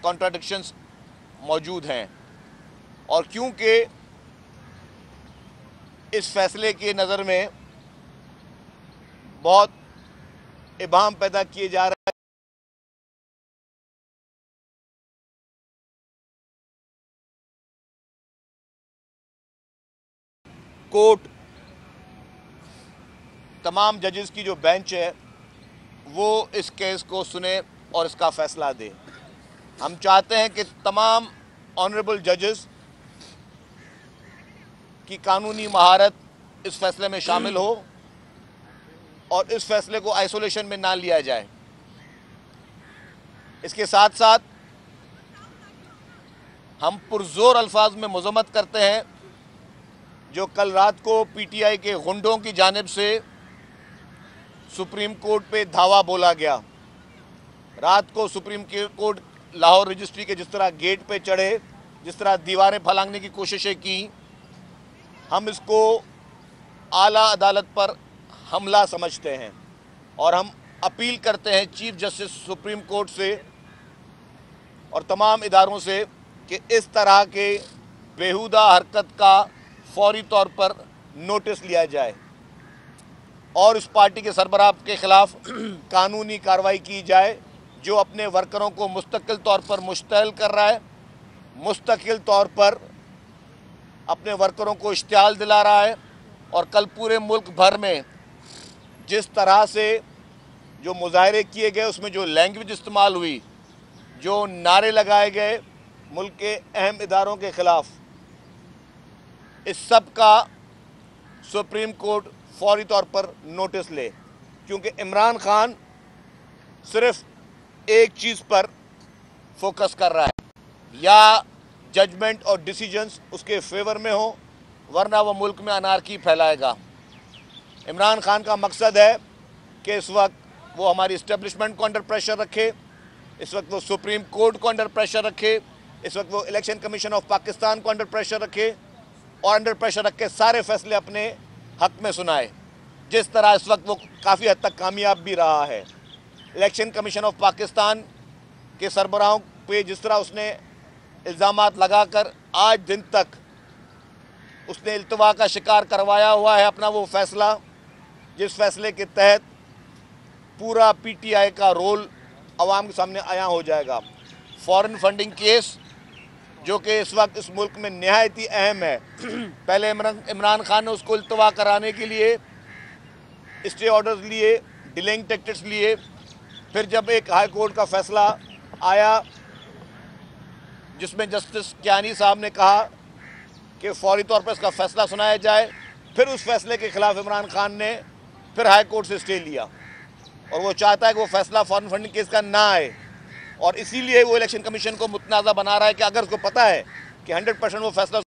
Contradictions मौजूद हैं। और क्योंकि इस फैसले की नज़र में बहुत इबाम पैदा किए जा रहा है, कोर्ट तमाम जजेस की जो बेंच है वो इस केस को सुने और इसका फैसला दे। हम चाहते हैं कि तमाम ऑनरेबल जजेस की कानूनी महारत इस फैसले में शामिल हो और इस फैसले को आइसोलेशन में ना लिया जाए। इसके साथ साथ हम पुरजोर अल्फाज में मज़म्मत करते हैं जो कल रात को पीटीआई के गुंडों की जानिब से सुप्रीम कोर्ट पे धावा बोला गया। रात को सुप्रीम कोर्ट लाहौर रजिस्ट्री के जिस तरह गेट पे चढ़े, जिस तरह दीवारें फैलाने की कोशिशें की, हम इसको आला अदालत पर हमला समझते हैं और हम अपील करते हैं चीफ जस्टिस सुप्रीम कोर्ट से और तमाम इदारों से कि इस तरह के बेहुदा हरकत का फौरी तौर पर नोटिस लिया जाए और इस पार्टी के सरबराह के ख़िलाफ़ कानूनी कार्रवाई की जाए जो अपने वर्करों को मुस्तकिल तौर पर मुश्तअल कर रहा है, मुस्तकिल तौर पर अपने वर्करों को इश्तियाल दिला रहा है। और कल पूरे मुल्क भर में जिस तरह से जो मुजाहरे किए गए, उसमें जो लैंग्वेज इस्तेमाल हुई, जो नारे लगाए गए मुल्क के अहम इदारों के ख़िलाफ़, इस सब का सुप्रीम कोर्ट फौरी तौर पर नोटिस ले, क्योंकि इमरान खान सिर्फ एक चीज़ पर फोकस कर रहा है, या जजमेंट और डिसीजंस उसके फेवर में हो, वरना वो मुल्क में अनारकी फैलाएगा। इमरान खान का मकसद है कि इस वक्त वो हमारी इस्टेब्लिशमेंट को अंडर प्रेशर रखे, इस वक्त वो सुप्रीम कोर्ट को अंडर प्रेशर रखे, इस वक्त वो इलेक्शन कमीशन ऑफ पाकिस्तान को अंडर प्रेशर रखे और अंडर प्रेशर रख के सारे फैसले अपने हक में सुनाए। जिस तरह इस वक्त वो काफ़ी हद तक कामयाब भी रहा है। इलेक्शन कमीशन ऑफ पाकिस्तान के सरबराहों पे जिस तरह उसने इल्ज़ामात लगाकर आज दिन तक उसने इल्तवा का शिकार करवाया हुआ है अपना वो फ़ैसला, जिस फैसले के तहत पूरा पीटीआई का रोल अवाम के सामने आया हो जाएगा। फॉरेन फंडिंग केस जो कि इस वक्त इस मुल्क में नहायत ही अहम है। पहले इमरान खान ने उसको इल्तवा कराने के लिए स्टे ऑर्डर्स लिए, डिलेइंग टैक्टिक्स लिए, फिर जब एक हाई कोर्ट का फैसला आया जिसमें जस्टिस कियानी साहब ने कहा कि फौरी तौर पर इसका फैसला सुनाया जाए, फिर उस फैसले के ख़िलाफ़ इमरान खान ने फिर हाई कोर्ट से स्टे लिया और वो चाहता है कि वो फैसला फॉरेन फंडिंग केस का ना आए। और इसीलिए वो इलेक्शन कमीशन को मुतनाज़ा बना रहा है कि अगर उसको पता है कि 100% वो फैसला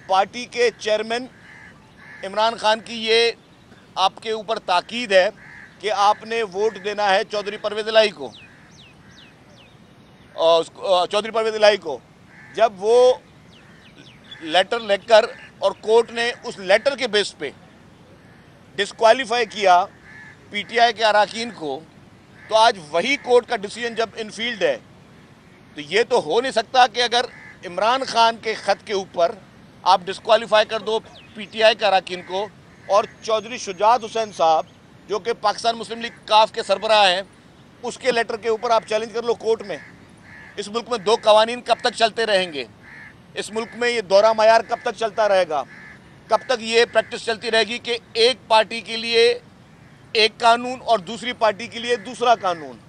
पार्टी के चेयरमैन इमरान खान की ये आपके ऊपर ताकीद है कि आपने वोट देना है चौधरी परवेज़ इलाही को, चौधरी परवेज़ इलाही को। जब वो लेटर लेकर और कोर्ट ने उस लेटर के बेस पे डिस्क्वालीफाई किया पीटीआई के अरकान को, तो आज वही कोर्ट का डिसीजन जब इनफील्ड है, तो ये तो हो नहीं सकता कि अगर इमरान खान के ख़त के ऊपर आप डिस्क्वालीफाई कर दो पीटीआई के अरकान को और चौधरी शुजात हुसैन साहब जो कि पाकिस्तान मुस्लिम लीग काफ के सरबराह हैं, उसके लेटर के ऊपर आप चैलेंज कर लो कोर्ट में। इस मुल्क में दो कवानीन कब तक चलते रहेंगे? इस मुल्क में ये दोहरा मयार कब तक चलता रहेगा? कब तक ये प्रैक्टिस चलती रहेगी कि एक पार्टी के लिए एक कानून और दूसरी पार्टी के लिए दूसरा कानून?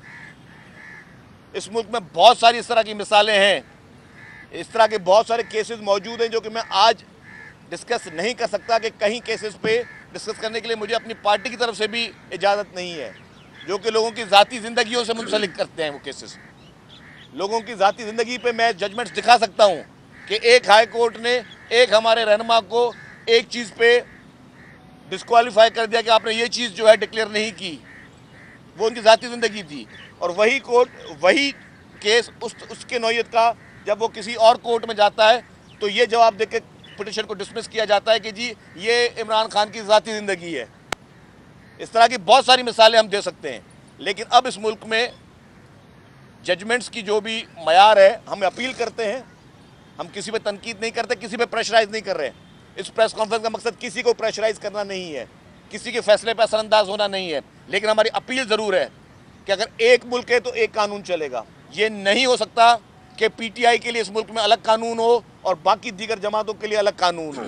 इस मुल्क में बहुत सारी इस तरह की मिसालें हैं, इस तरह के बहुत सारे केसेस मौजूद हैं जो कि मैं आज डिस्कस नहीं कर सकता कि कहीं केसेस पे डिस्कस करने के लिए मुझे अपनी पार्टी की तरफ से भी इजाज़त नहीं है, जो कि लोगों की ज़ाती ज़िंदगियों से मुंसलिक करते हैं वो केसेस। लोगों की ज़ाती ज़िंदगी पे मैं जजमेंट्स दिखा सकता हूँ कि एक हाई कोर्ट ने एक हमारे रहनुमा को एक चीज़ पे डिस्क्वालीफाई कर दिया कि आपने ये चीज़ जो है डिक्लेयर नहीं की, वो उनकी ज़ाती ज़िंदगी थी। और वही कोर्ट, वही केस उसके नौयत का जब वो किसी और कोर्ट में जाता है तो ये जवाब देकर पिटिशन को डिसमिस किया जाता है कि जी ये इमरान खान की ज़ाती ज़िंदगी है। इस तरह की बहुत सारी मिसालें हम दे सकते हैं। लेकिन अब इस मुल्क में जजमेंट्स की जो भी मयार है, हम अपील करते हैं, हम किसी पे तनकीद नहीं करते, किसी पे प्रेशराइज नहीं कर रहे। इस प्रेस कॉन्फ्रेंस का मकसद किसी को प्रेशराइज करना नहीं है, किसी के फैसले पर असरअंदाज होना नहीं है। लेकिन हमारी अपील ज़रूर है कि अगर एक मुल्क है तो एक कानून चलेगा। ये नहीं हो सकता कि पीटीआई के लिए इस मुल्क में अलग कानून हो और बाकी दीगर जमातों के लिए अलग कानून हो।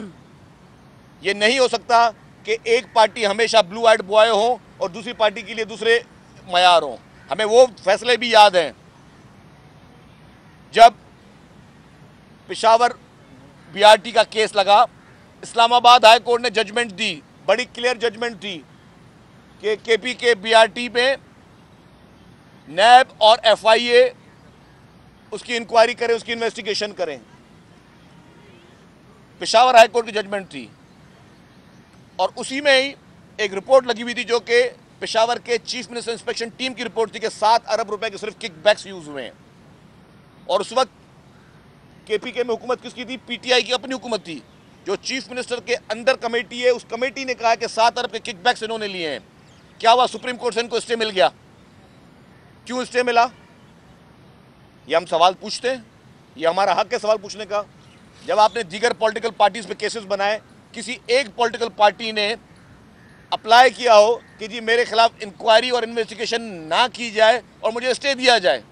ये नहीं हो सकता कि एक पार्टी हमेशा ब्लू आइड बॉय हो और दूसरी पार्टी के लिए दूसरे मयार हों। हमें वो फैसले भी याद हैं जब पेशावर बीआरटी का केस लगा, इस्लामाबाद हाई कोर्ट ने जजमेंट दी, बड़ी क्लियर जजमेंट थी कि केपी के बीआरटी में नैब और एफआईए उसकी इंक्वायरी करें, उसकी इन्वेस्टिगेशन करें। पेशावर हाई कोर्ट की जजमेंट थी और उसी में ही एक रिपोर्ट लगी हुई थी जो कि पेशावर के चीफ मिनिस्टर इंस्पेक्शन टीम की रिपोर्ट थी कि 7 अरब रुपए के सिर्फ किकबैक्स यूज हुए हैं। और उस वक्त केपीके में हुकूमत किसकी थी? पीटीआई की अपनी हुकूमत थी। जो चीफ मिनिस्टर के अंदर कमेटी है, उस कमेटी ने कहा कि 7 अरब के किकबैक्स इन्होंने लिए हैं। क्या हुआ? सुप्रीम कोर्ट से इनको स्टे मिल गया। क्यों स्टे मिला? ये हम सवाल पूछते हैं, ये हमारा हक है सवाल पूछने का। जब आपने दीगर पॉलिटिकल पार्टीज पे केसेस बनाए, किसी एक पॉलिटिकल पार्टी ने अप्लाई किया हो कि जी मेरे खिलाफ इंक्वायरी और इन्वेस्टिगेशन ना की जाए और मुझे स्टे दिया जाए,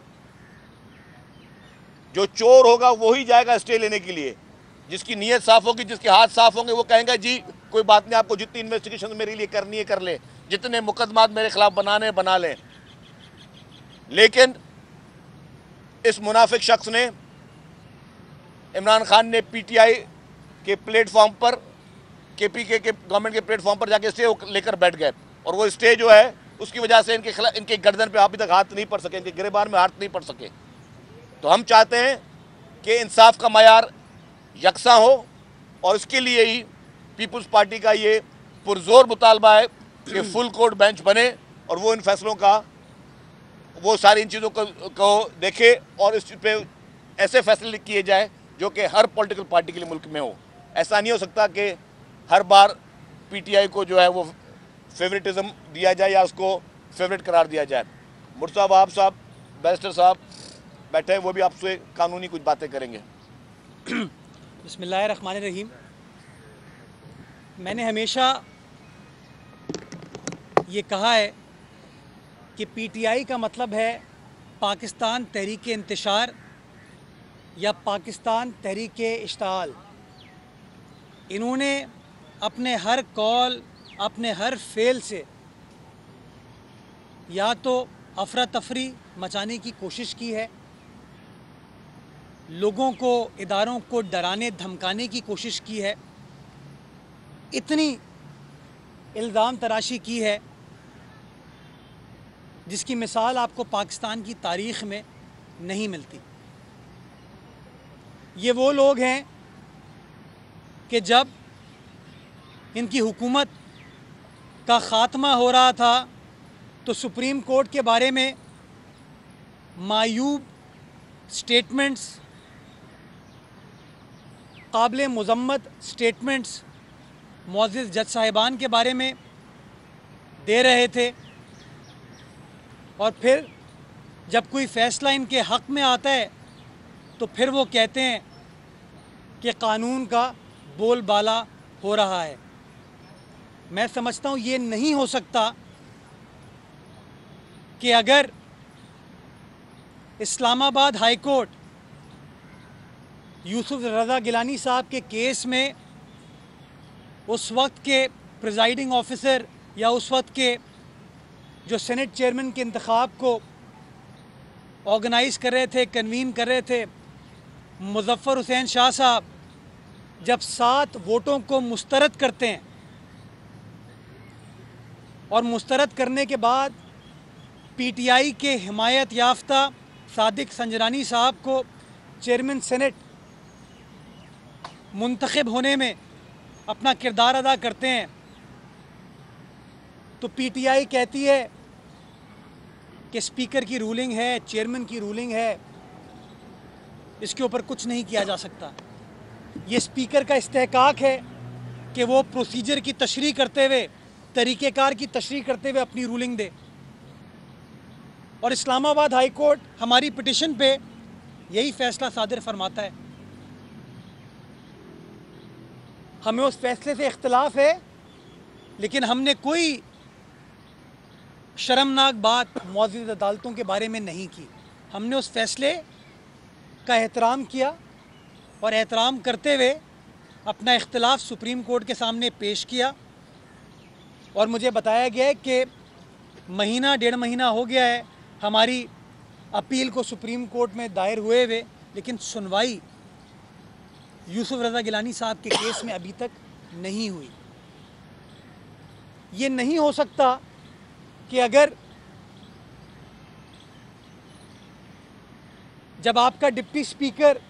जो चोर होगा वही जाएगा स्टे लेने के लिए। जिसकी नीयत साफ होगी, जिसके हाथ साफ होंगे, वो कहेंगे जी कोई बात नहीं, आपको जितनी इन्वेस्टिगेशन मेरे लिए करनी है कर ले, जितने मुकदमात मेरे खिलाफ बनाने बना लें। लेकिन इस मुनाफिक शख्स ने, इमरान खान ने पीटीआई के प्लेटफॉर्म पर, केपीके के गवर्नमेंट के प्लेटफॉर्म पर जाके स्टे लेकर बैठ गए। और वो स्टे जो है उसकी वजह से इनके खिलाफ, इनके गर्दन पे अभी तक हाथ नहीं पड़ सके, इनके गिरेबान में हाथ नहीं पड़ सके। तो हम चाहते हैं कि इंसाफ का मयार यकसा हो और इसके लिए ही पीपल्स पार्टी का ये पुरजोर मुतालबा है कि फुल कोर्ट बेंच बने और वो इन फैसलों का, वो सारी इन चीज़ों को देखे और इस पे ऐसे फैसले किए जाए जो कि हर पॉलिटिकल पार्टी के लिए मुल्क में हो। ऐसा नहीं हो सकता कि हर बार पीटीआई को जो है वो फेवरेटिज्म दिया जाए या उसको फेवरेट करार दिया जाए। मुर्तज़ा वहाब साहब, बैरिस्टर साहब बैठे हैं, वो भी आपसे कानूनी कुछ बातें करेंगे। बिस्मिल्लाहिर्रहमानिर्रहीम। मैंने हमेशा ये कहा है कि पीटीआई का मतलब है पाकिस्तान तहरीक इंतशार या पाकिस्तान तहरीक इश्ताल। इन्होंने अपने हर कॉल, अपने हर फेल से या तो अफरा तफरी मचाने की कोशिश की है, लोगों को, इदारों को डराने धमकाने की कोशिश की है, इतनी इल्ज़ाम तराशी की है जिसकी मिसाल आपको पाकिस्तान की तारीख़ में नहीं मिलती। ये वो लोग हैं कि जब इनकी हुकूमत का ख़ात्मा हो रहा था तो सुप्रीम कोर्ट के बारे में मायूब स्टेटमेंट्स, काबिल मुज़म्मत स्टेटमेंट्स मुअज़्ज़िज़ जज साहिबान के बारे में दे रहे थे, और फिर जब कोई फ़ैसला इनके हक़ में आता है तो फिर वो कहते हैं कि कानून का बोलबाला हो रहा है। मैं समझता हूँ ये नहीं हो सकता कि अगर इस्लामाबाद हाई कोर्ट यूसुफ रज़ा गिलानी साहब के केस में उस वक्त के प्रिजाइडिंग ऑफिसर या उस वक्त के जो सेनेट चेयरमैन के इंतखाब को ऑर्गेनाइज़ कर रहे थे, कन्वीन कर रहे थे, मुज़फ़्फ़र हुसैन शाह साहब, जब 7 वोटों को मुस्तरद करते हैं और मुस्तरद करने के बाद पीटीआई के हिमायत याफ्ता सादिक संजरानी साहब को चेयरमैन सेनेट मुंतखब होने में अपना किरदार अदा करते हैं, तो पीटीआई कहती है कि स्पीकर की रूलिंग है, चेयरमैन की रूलिंग है, इसके ऊपर कुछ नहीं किया जा सकता। ये स्पीकर का इस्तेहकाक है कि वो प्रोसीजर की तशरीह करते हुए, तरीक़ेकार की तशरीह करते हुए अपनी रूलिंग दे। और इस्लामाबाद हाई कोर्ट हमारी पिटिशन पे यही फ़ैसला सादिर फरमाता है। हमें उस फैसले से इख्तलाफ है, लेकिन हमने कोई शर्मनाक बात मौजूद अदालतों के बारे में नहीं की। हमने उस फैसले का एहतराम किया और एहतराम करते हुए अपना इख्तलाफ सुप्रीम कोर्ट के सामने पेश किया। और मुझे बताया गया है कि महीना 1.5 महीना हो गया है हमारी अपील को सुप्रीम कोर्ट में दायर हुए हुए, लेकिन सुनवाई यूसुफ रज़ा गिलानी साहब के केस में अभी तक नहीं हुई। ये नहीं हो सकता कि अगर जब आपका डिप्टी स्पीकर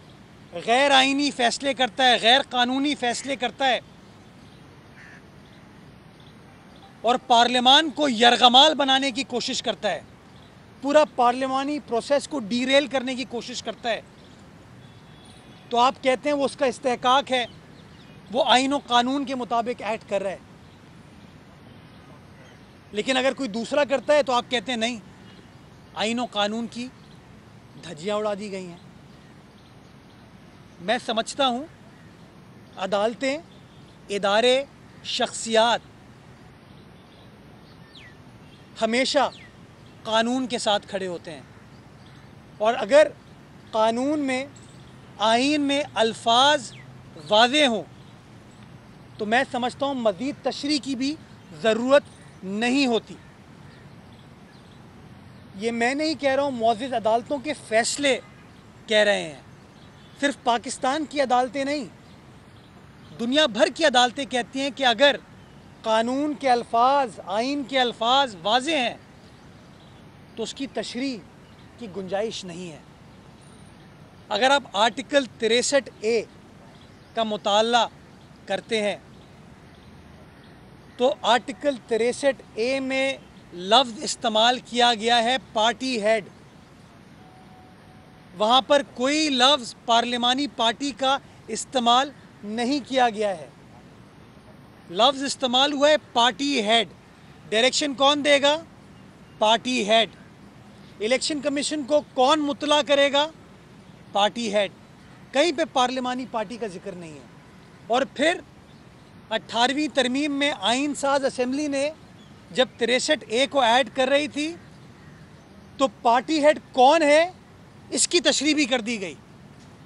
गैर आईनी फैसले करता है, गैर कानूनी फैसले करता है और पार्लियामान को यरगमाल बनाने की कोशिश करता है, पूरा पार्लियामानी प्रोसेस को डीरेल करने की कोशिश करता है, तो आप कहते हैं वो उसका इस्तेहकाक है, वो आईन और कानून के मुताबिक एक्ट कर रहा है। लेकिन अगर कोई दूसरा करता है तो आप कहते हैं नहीं, आईन और कानून की धज्जियां उड़ा दी गई हैं। मैं समझता हूँ अदालतें, इदारे, शख्सियात हमेशा कानून के साथ खड़े होते हैं, और अगर कानून में, आईन में अल्फाज वाज़ेह हों तो मैं समझता हूँ मज़ीद तशरीह की भी ज़रूरत नहीं होती। ये मैं नहीं कह रहा हूँ, मौजूद अदालतों के फ़ैसले कह रहे हैं। सिर्फ पाकिस्तान की अदालतें नहीं, दुनिया भर की अदालतें कहती हैं कि अगर कानून के अल्फाज, आईन के अल्फाज वाज़ेह हैं तो उसकी तशरीह की गुंजाइश नहीं है। अगर आप आर्टिकल 63A का मुताला करते हैं तो आर्टिकल 63A में लफ्ज़ इस्तेमाल किया गया है पार्टी हेड। वहाँ पर कोई लफ्ज़ पार्लिमानी पार्टी का इस्तेमाल नहीं किया गया है। लफ्ज़ इस्तेमाल हुआ है पार्टी हेड। डायरेक्शन कौन देगा? Party head. इलेक्शन कमीशन को कौन मुतला करेगा? Party head. कहीं पे पार्लिमानी पार्टी का जिक्र नहीं है। और फिर 18वीं तरमीम में आइन साज असेंबली ने जब 63A को ऐड कर रही थी तो पार्टी हेड कौन है इसकी तशरीह भी कर दी गई।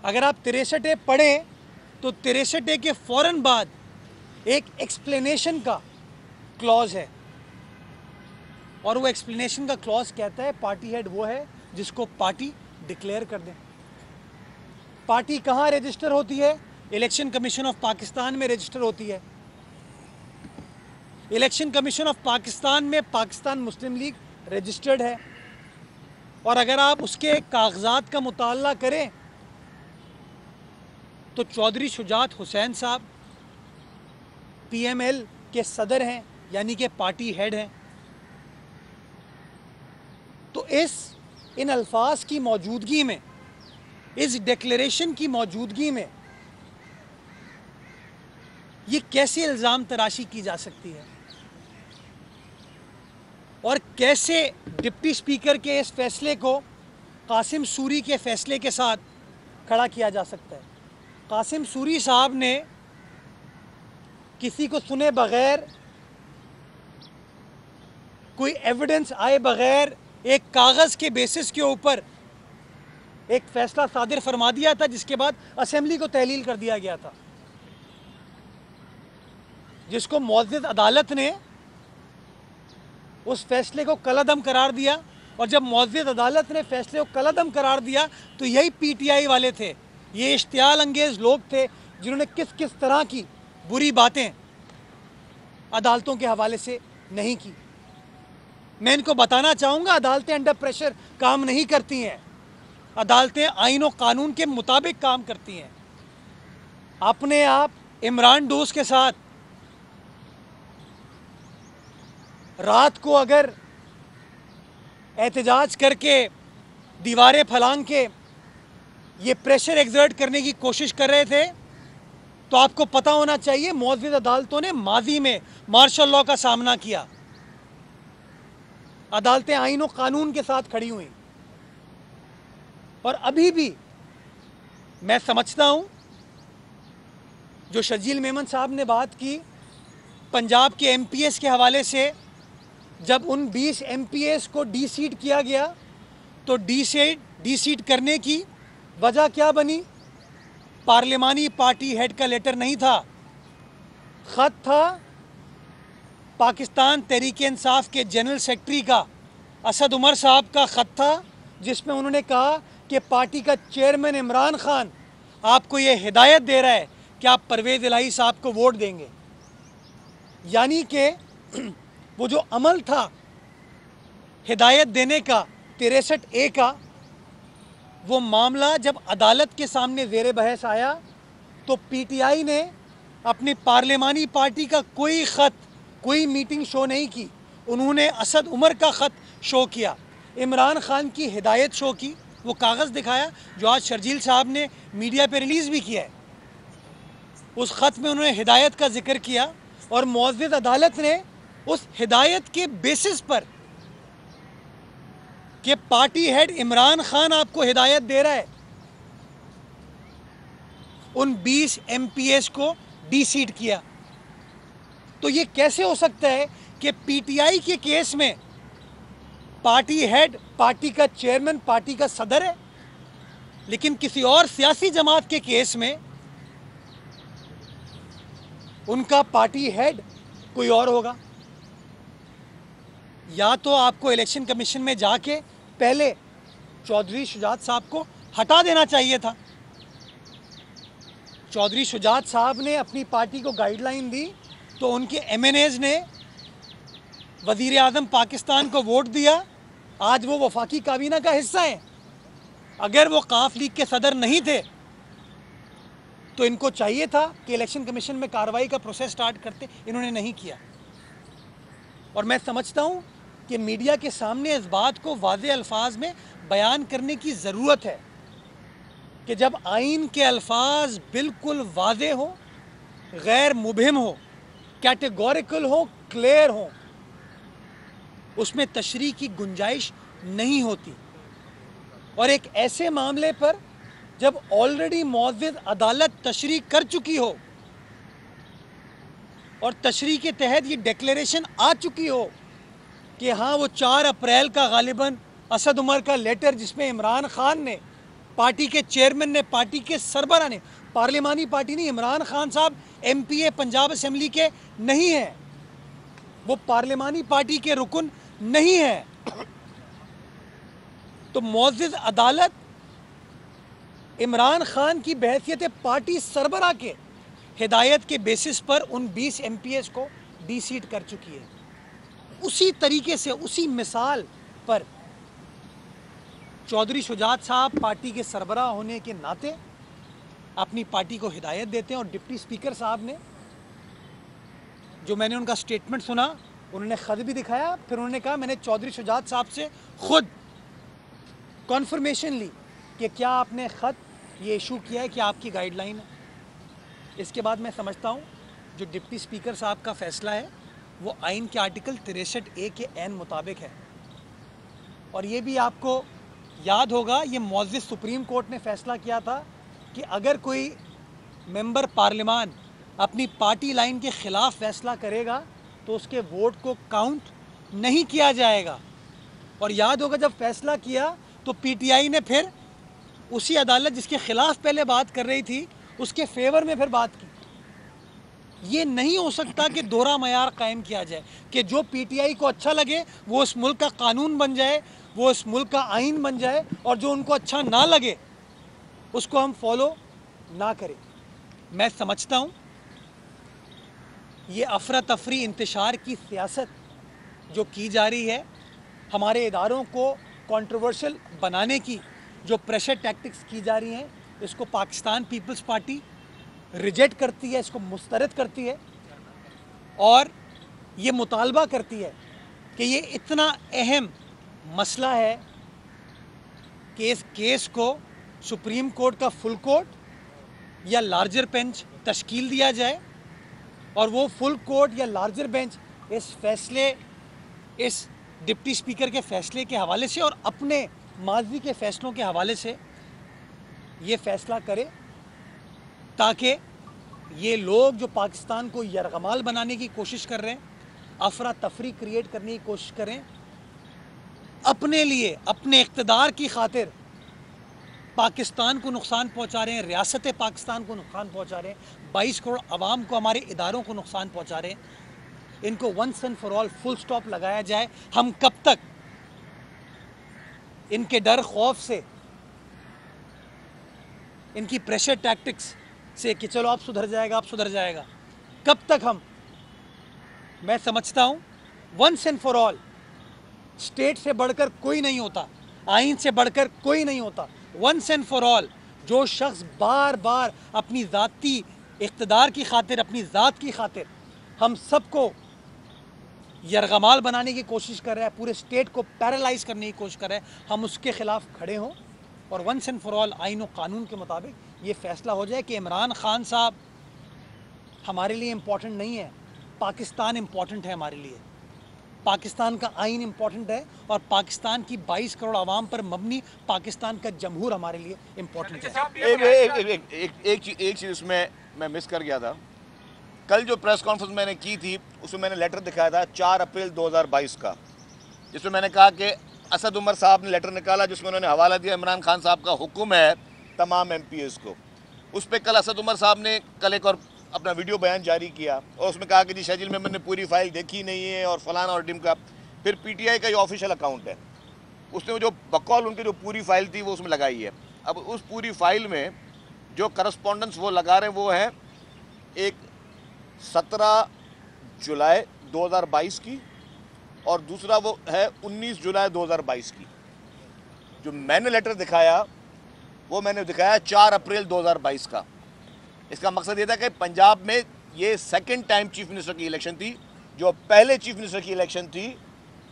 अगर आप 63A पढ़ें तो 63A के फ़ौरन बाद एक एक्सप्लेनेशन का क्लॉज है, और वो एक्सप्लेनेशन का क्लॉज कहता है पार्टी हेड वो है जिसको पार्टी डिक्लेयर कर दें। पार्टी कहाँ रजिस्टर होती है? इलेक्शन कमीशन ऑफ पाकिस्तान में रजिस्टर होती है। इलेक्शन कमीशन ऑफ पाकिस्तान में पाकिस्तान मुस्लिम लीग रजिस्टर्ड है, और अगर आप उसके कागजात का मुताला करें तो चौधरी शुजात हुसैन साहब PML के सदर हैं, यानी कि पार्टी हेड हैं। तो इन अल्फाज की मौजूदगी में, इस डिक्लेरेशन की मौजूदगी में ये कैसे इल्ज़ाम तराशी की जा सकती है, और कैसे डिप्टी स्पीकर के इस फैसले को कासिम सूरी के फैसले के साथ खड़ा किया जा सकता है? कासिम सूरी साहब ने किसी को सुने बगैर, कोई एविडेंस आए बगैर, एक कागज़ के बेसिस के ऊपर एक फैसला सादिर फरमा दिया था, जिसके बाद असेंबली को तहलील कर दिया गया था, जिसको मुअज़्ज़ज़ अदालत ने उस फैसले को कलअदम करार दिया। और जब मुअज़्ज़ज़ अदालत ने फैसले को कलअदम करार दिया तो यही पीटीआई वाले थे, ये इश्तियाल अंगेज़ लोग थे जिन्होंने किस किस तरह की बुरी बातें अदालतों के हवाले से नहीं की। मैं इनको बताना चाहूँगा, अदालतें अंडर प्रेशर काम नहीं करती हैं, अदालतें आईन और कानून के मुताबिक काम करती हैं। अपने आप इमरान डोज के साथ रात को अगर एहतजाज करके, दीवारें फलांग के ये प्रेशर एक्सर्ट करने की कोशिश कर रहे थे, तो आपको पता होना चाहिए मुअज़्ज़ज़ अदालतों ने माजी में मार्शल लॉ का सामना किया। अदालतें आईन और कानून के साथ खड़ी हुई। और अभी भी मैं समझता हूं, जो शर्जील मेमन साहब ने बात की पंजाब के एमपीएस के हवाले से, जब उन 20 एमपीएस को डी-सीट किया गया तो डी-सीट करने की वजह क्या बनी? पार्लिमानी पार्टी हेड का लेटर नहीं था, ख़त था पाकिस्तान तहरीक इंसाफ के जनरल सेक्रेटरी का, असद उमर साहब का ख़त था, जिसमें उन्होंने कहा कि पार्टी का चेयरमैन इमरान खान आपको ये हिदायत दे रहा है कि आप परवेज़ इलाही साहब को वोट देंगे। यानी कि वो जो अमल था हिदायत देने का 63A का, वो मामला जब अदालत के सामने ज़ेर बहस आया तो पीटीआई ने अपनी पार्लिमानी पार्टी का कोई ख़त, कोई मीटिंग शो नहीं की। उन्होंने असद उमर का ख़त शो किया, इमरान खान की हिदायत शो की, वो कागज़ दिखाया जो आज शर्जील साहब ने मीडिया पे रिलीज़ भी किया है। उस ख़त में उन्होंने हिदायत का जिक्र किया और मुअज़्ज़ज़ अदालत ने उस हिदायत के बेसिस पर कि पार्टी हेड इमरान खान आपको हिदायत दे रहा है, उन 20 एमपीएस को डी-सीट किया। तो ये कैसे हो सकता है कि पीटीआई के केस में पार्टी हेड, पार्टी का चेयरमैन, पार्टी का सदर है, लेकिन किसी और सियासी जमात के केस में उनका पार्टी हेड कोई और होगा? या तो आपको इलेक्शन कमीशन में जाके पहले चौधरी शुजात साहब को हटा देना चाहिए था। चौधरी शुजात साहब ने अपनी पार्टी को गाइडलाइन दी तो उनके एमएनएज ने वज़ीर आज़म पाकिस्तान को वोट दिया, आज वो वफाकी काबीना का हिस्सा है। अगर वो काफ लीग के सदर नहीं थे तो इनको चाहिए था कि इलेक्शन कमीशन में कार्रवाई का प्रोसेस स्टार्ट करते, इन्होंने नहीं किया। और मैं समझता हूँ कि मीडिया के सामने इस बात को वाज़े अल्फाज में बयान करने की ज़रूरत है कि जब आइन के अल्फाज बिल्कुल वाज़े हो, गैर मुबहिम हो, कैटेगोरिकल हो, क्लियर हो, उसमें तशरीह की गुंजाइश नहीं होती। और एक ऐसे मामले पर जब ऑलरेडी मुअज़्ज़ज़ अदालत तशरीह कर चुकी हो और तशरीह के तहत ये डिक्लेरेशन आ चुकी हो कि हाँ, वो 4 अप्रैल का गालिबन असद उमर का लेटर, जिसमें इमरान खान ने, पार्टी के चेयरमैन ने, पार्टी के सरबराह ने, पार्लिमानी पार्टी नहीं, इमरान खान साहब एमपीए पंजाब असेंबली के नहीं हैं, वो पार्लिमानी पार्टी के रुकन नहीं है, तो मुअज़्ज़ज़ अदालत इमरान खान की बहैसियत पार्टी सरबराह के हिदायत के बेसिस पर उन 20 एमपीएस को डी-सीट कर चुकी है। उसी तरीके से, उसी मिसाल पर चौधरी शुजात साहब पार्टी के सरबराह होने के नाते अपनी पार्टी को हिदायत देते हैं। और डिप्टी स्पीकर साहब ने, जो मैंने उनका स्टेटमेंट सुना, उन्होंने ख़त भी दिखाया, फिर उन्होंने कहा मैंने चौधरी शुजात साहब से ख़ुद कॉन्फर्मेशन ली कि क्या आपने ख़त ये इशू किया है कि आपकी गाइडलाइन है। इसके बाद मैं समझता हूँ जो डिप्टी स्पीकर साहब का फ़ैसला है वो आइन के आर्टिकल 63A के ऐन मुताबिक है। और ये भी आपको याद होगा, ये मुअज़्ज़ज़ सुप्रीम कोर्ट ने फ़ैसला किया था कि अगर कोई मेंबर पार्लियामान अपनी पार्टी लाइन के ख़िलाफ़ फ़ैसला करेगा तो उसके वोट को काउंट नहीं किया जाएगा। और याद होगा जब फ़ैसला किया तो पीटीआई ने फिर उसी अदालत जिसके खिलाफ पहले बात कर रही थी उसके फेवर में फिर बात की। ये नहीं हो सकता कि दोहरा मयार कायम किया जाए कि जो पीटीआई को अच्छा लगे वो इस मुल्क का कानून बन जाए, वो इस मुल्क का आइन बन जाए, और जो उनको अच्छा ना लगे उसको हम फॉलो ना करें। मैं समझता हूँ ये अफरा तफरी इंतशार की सियासत जो की जा रही है, हमारे इदारों को कंट्रोवर्शियल बनाने की जो प्रेशर टैक्टिक्स की जा रही हैं, इसको पाकिस्तान पीपल्स पार्टी रिजेक्ट करती है, इसको मुस्तरद करती है और ये मुतालबा करती है कि ये इतना अहम मसला है कि इस केस को सुप्रीम कोर्ट का फुल कोर्ट या लार्जर बेंच तश्कील दिया जाए और वो फुल कोर्ट या लार्जर बेंच इस फैसले, इस डिप्टी स्पीकर के फैसले के हवाले से और अपने माजी के फैसलों के हवाले से ये फैसला करे ताकि ये लोग जो पाकिस्तान को यरगमाल बनाने की कोशिश कर रहे हैं, अफरा तफरी क्रिएट करने की कोशिश करें, अपने लिए अपने इक़्तिदार की खातिर पाकिस्तान को नुकसान पहुंचा रहे हैं, रियासत पाकिस्तान को नुकसान पहुंचा रहे हैं, 22 करोड़ आवाम को, हमारे इदारों को नुकसान पहुंचा रहे हैं। इनको once and for all full stop लगाया जाए। हम कब तक इनके डर खौफ से, इनकी प्रेशर टैक्टिक्स से कि चलो आप सुधर जाएगा, आप सुधर जाएगा, कब तक हम? मैं समझता हूं once and for all state से बढ़कर कोई नहीं होता, आइन से बढ़कर कोई नहीं होता। वंस एंड फॉर ऑल जो शख्स बार बार अपनी ज़ाती इक़्तिदार की खातिर, अपनी ज़ात की खातिर हम सबको यरगमाल बनाने की कोशिश कर रहा है, पूरे स्टेट को पैरालाइज करने की कोशिश कर रहा है, हम उसके ख़िलाफ़ खड़े हों और वंस एंड फॉर ऑल आइन और कानून के मुताबिक ये फ़ैसला हो जाए कि इमरान खान साहब हमारे लिए इम्पॉर्टेंट नहीं है, पाकिस्तान इम्पॉर्टेंट है हमारे लिए, पाकिस्तान का आइन इम्पॉर्टेंट है और पाकिस्तान की 22 करोड़ आवाम पर मबनी पाकिस्तान का जमहूर हमारे लिए इम्पॉर्टेंट है। एक चीज़ इसमें मैं मिस कर गया था। कल जो प्रेस कॉन्फ्रेंस मैंने की थी उसमें मैंने लेटर दिखाया था 4 अप्रैल 2022 का, जिसमें मैंने कहा कि असद उमर साहब ने लेटर निकाला जिसमें उन्होंने हवाला दिया इमरान खान साहब का हुक्म है तमाम MPs को। उस पर कल असद उमर साहब ने कल एक और अपना वीडियो बयान जारी किया और उसमें कहा कि जी शजील मेमन ने पूरी फाइल देखी नहीं है और फलाना और टिम का। फिर PTI का ये ऑफिशियल अकाउंट है, उसने जो बकौल उनकी जो पूरी फाइल थी वो उसमें लगाई है। अब उस पूरी फाइल में जो करस्पॉन्डेंस वो लगा रहे हैं वो है एक 17 जुलाई 2022 की और दूसरा वो है 19 जुलाई 2022 की। जो मैंने लेटर दिखाया वो मैंने दिखाया 4 अप्रैल 2022 का। इसका मकसद ये था कि पंजाब में ये सेकंड टाइम चीफ मिनिस्टर की इलेक्शन थी, जो पहले चीफ मिनिस्टर की इलेक्शन थी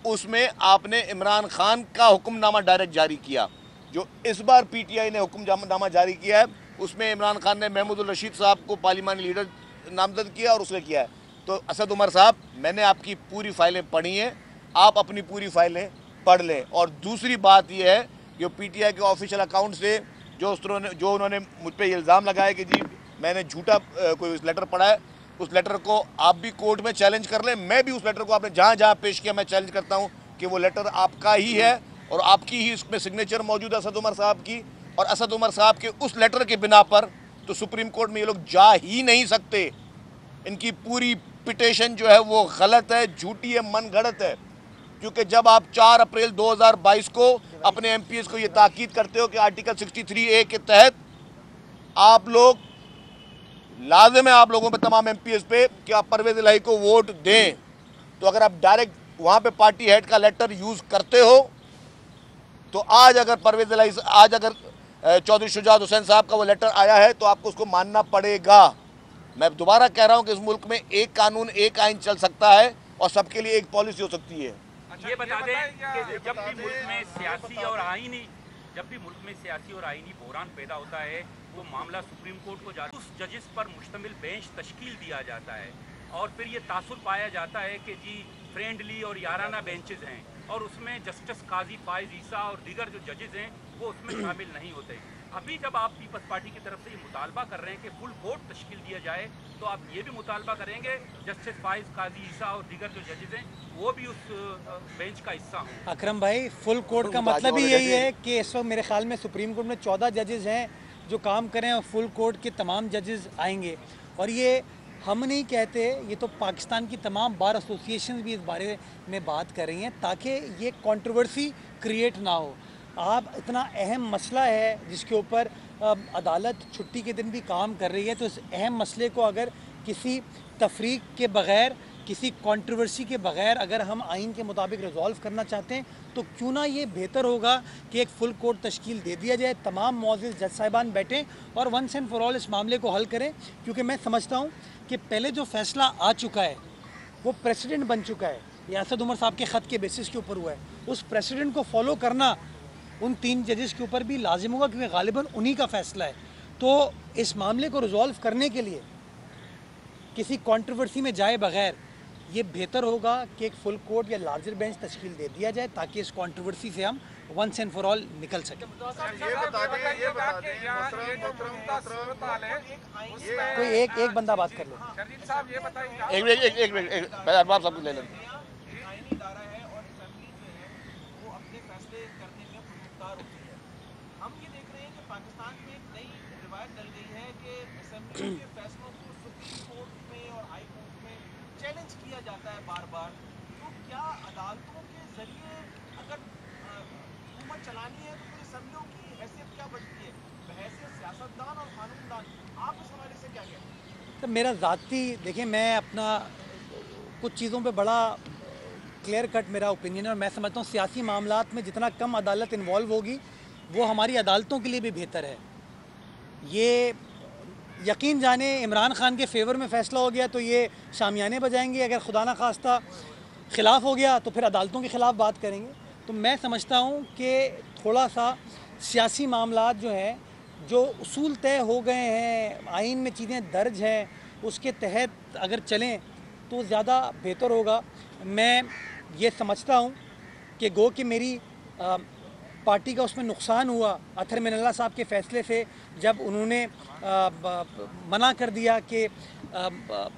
उसमें आपने इमरान खान का हुक्मनामा डायरेक्ट जारी किया। जो इस बार PTI ने हुक्मनामा जारी किया है उसमें इमरान खान ने महमूद रशीद साहब को पार्लिमानी लीडर नामजद किया और उसने किया है। तो असद उमर साहब, मैंने आपकी पूरी फाइलें पढ़ी हैं, आप अपनी पूरी फाइलें पढ़ लें। और दूसरी बात यह है कि PTI के ऑफिशियल अकाउंट से जो उन्होंने मुझ पर इल्ज़ाम लगाया कि जी मैंने झूठा कोई लेटर पढ़ा है, उस लेटर को आप भी कोर्ट में चैलेंज कर लें। मैं भी उस लेटर को आपने जहाँ जहाँ पेश किया मैं चैलेंज करता हूँ कि वो लेटर आपका ही है और आपकी ही इसमें सिग्नेचर मौजूद है असद उमर साहब की। और असद उमर साहब के उस लेटर के बिना पर तो सुप्रीम कोर्ट में ये लोग जा ही नहीं सकते। इनकी पूरी पिटीशन जो है वो गलत है, झूठी है, मन गढ़ंत है। क्योंकि जब आप 4 अप्रैल 2022 को अपने MPs को ये ताकीद करते हो कि आर्टिकल 63A के तहत आप लोग, लाजिम है आप लोगों पे, तमाम MPs पे कि आप परवेज़ इलाही को वोट दें, तो अगर आप डायरेक्ट वहाँ पे पार्टी हेड का लेटर यूज़ करते हो तो आज अगर परवेज़ इलाही, आज अगर चौधरी शुजात हुसैन साहब का वो लेटर आया है तो आपको उसको मानना पड़ेगा। मैं दोबारा कह रहा हूँ कि इस मुल्क में एक कानून, एक आइन चल सकता है और सबके लिए एक पॉलिसी हो सकती है। ये बता दें कि जब भी मुल्क में सियासी और आईनी बहरान पैदा होता है वो मामला सुप्रीम कोर्ट को जाता है, उस जजेस पर मुश्तमिल बेंच तश्कील दिया जाता है और फिर ये तासुर पाया जाता है कि जी फ्रेंडली और याराना बेंचेस हैं और उसमें जस्टिस काजी फायज ईसा और दीगर जो जजेस हैं वो उसमें शामिल नहीं होते। अभी जब आप पीपल्स पार्टी की तरफ से ये मुतालबा कर रहे हैं कि फुल कोर्ट तश्कील दिया जाए, तो आप ये भी मुतालबा करेंगे जस्टिस फाइज, काजी ईसा और दीगर जो जजेस हैं वो भी उस बेंच का हिस्सा हों? अकरम भाई, फुल कोर्ट का मतलब ही यही है कि इस वक्त मेरे ख्याल में सुप्रीम कोर्ट में 14 जजेस हैं जो काम करें और फुल कोर्ट के तमाम जजेस आएंगे। और ये हम नहीं कहते, ये तो पाकिस्तान की तमाम बार एसोसिएशन भी इस बारे में बात कर रही हैं ताकि ये कंट्रोवर्सी क्रिएट ना हो। आप इतना अहम मसला है जिसके ऊपर अदालत छुट्टी के दिन भी काम कर रही है, तो इस अहम मसले को अगर किसी तफरीक के बग़ैर, किसी कंट्रोवर्सी के बग़ैर अगर हम आइन के मुताबिक रिजॉल्व करना चाहते हैं तो क्यों ना ये बेहतर होगा कि एक फुल कोर्ट तश्कील दे दिया जाए, तमाम मुअज़्ज़िज़ जज साहिबान बैठें और वंस एंड फॉर ऑल इस मामले को हल करें। क्योंकि मैं समझता हूँ कि पहले जो फ़ैसला आ चुका है वो प्रेसिडेंट बन चुका है, ये असद उमर साहब के ख़त के बेसिस के ऊपर हुआ है। उस प्रेसिडेंट को फॉलो करना उन 3 जजेस के ऊपर भी लाजिम होगा क्योंकि गालिबन उन्हीं का फ़ैसला है। तो इस मामले को रिजॉल्व करने के लिए किसी कंट्रोवर्सी में जाए बगैर ये बेहतर होगा कि एक फुल कोर्ट या लार्जर बेंच तश्कील दे दिया जाए ताकि इस कंट्रोवर्सी से हम वंस एंड फॉर ऑल निकल सकें। कोई एक बंदा बात कर लो। एक मिनट पहले अरबाब साहब ले लें। हम ये देख रहे हैं कि पाकिस्तान में एक नई रिवायत डल गई है कि असेंबली के फैसलों को सुप्रीम कोर्ट में और हाई कोर्ट में चैलेंज किया जाता है बार बार। तो क्या अदालतों के जरिए अगर हुकूमत चलानी है तो फिर असेंबलियों की हैसियत क्या बचती है? बहैसियत सियासतदान और कानूनदान आप इस हवाले से क्या कहते हैं? तो मेरा ज़ाती, देखिए, मैं अपना कुछ चीज़ों पे बड़ा क्लियर कट मेरा ओपिनियन है और मैं समझता हूँ सियासी मामलात में जितना कम अदालत इन्वॉल्व होगी वो हमारी अदालतों के लिए भी बेहतर है। ये यकीन जाने इमरान खान के फेवर में फ़ैसला हो गया तो ये शामियाने बजाएंगे, अगर खुदा न खास्ता ख़िलाफ़ हो गया तो फिर अदालतों के ख़िलाफ़ बात करेंगे। तो मैं समझता हूँ कि थोड़ा सा सियासी मामलात जो हैं, जो उसूल तय हो गए हैं, आइन में चीज़ें दर्ज हैं, उसके तहत अगर चलें तो ज़्यादा बेहतर होगा। मैं ये समझता हूँ कि गो कि मेरी पार्टी का उसमें नुकसान हुआ अतहर मिनल्ला साहब के फ़ैसले से, जब उन्होंने मना कर दिया कि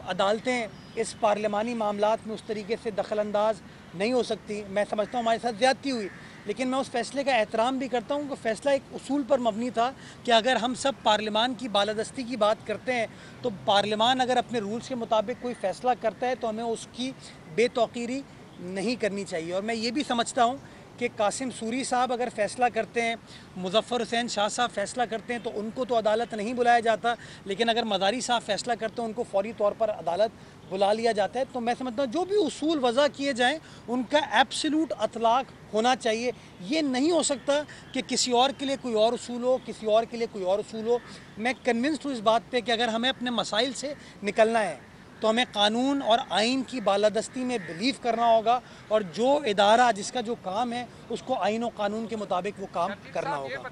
अदालतें इस पार्लिमानी मामलात में उस तरीके से दखल अंदाज नहीं हो सकती। मैं समझता हूँ हमारे साथ ज़्यादती हुई, लेकिन मैं उस फ़ैसले का एहतराम भी करता हूँ कि फ़ैसला एक उसूल पर मबनी था कि अगर हम सब पार्लिमान की बालादस्ती की बात करते हैं तो पार्लिमान अगर अपने रूल्स के मुताबिक कोई फ़ैसला करता है तो हमें उसकी बेतौकीरी नहीं करनी चाहिए। और मैं ये भी समझता हूँ कि कासिम सूरी साहब अगर फ़ैसला करते हैं, मुज़फ़्फ़र हुसैन शाह साहब फ़ैसला करते हैं तो उनको तो अदालत नहीं बुलाया जाता, लेकिन अगर मज़ारी साहब फ़ैसला करते हैं उनको फ़ौरी तौर पर अदालत बुला लिया जाता है। तो मैं समझता हूँ जो भी उसूल वज़ा किए जाएँ उनका एब्सोल्यूट अतलाक़ होना चाहिए। ये नहीं हो सकता कि किसी और के लिए कोई और उसूल हो, किसी और के लिए कोई और उसूल हो। मैं कन्विंस्ड हूँ इस बात पर कि अगर हमें अपने मसाइल से निकलना है तो हमें कानून और आइन की बालादस्ती में बिलीव करना होगा और जो इदारा जिसका जो काम है उसको आइन और कानून के मुताबिक वो काम करना होगा।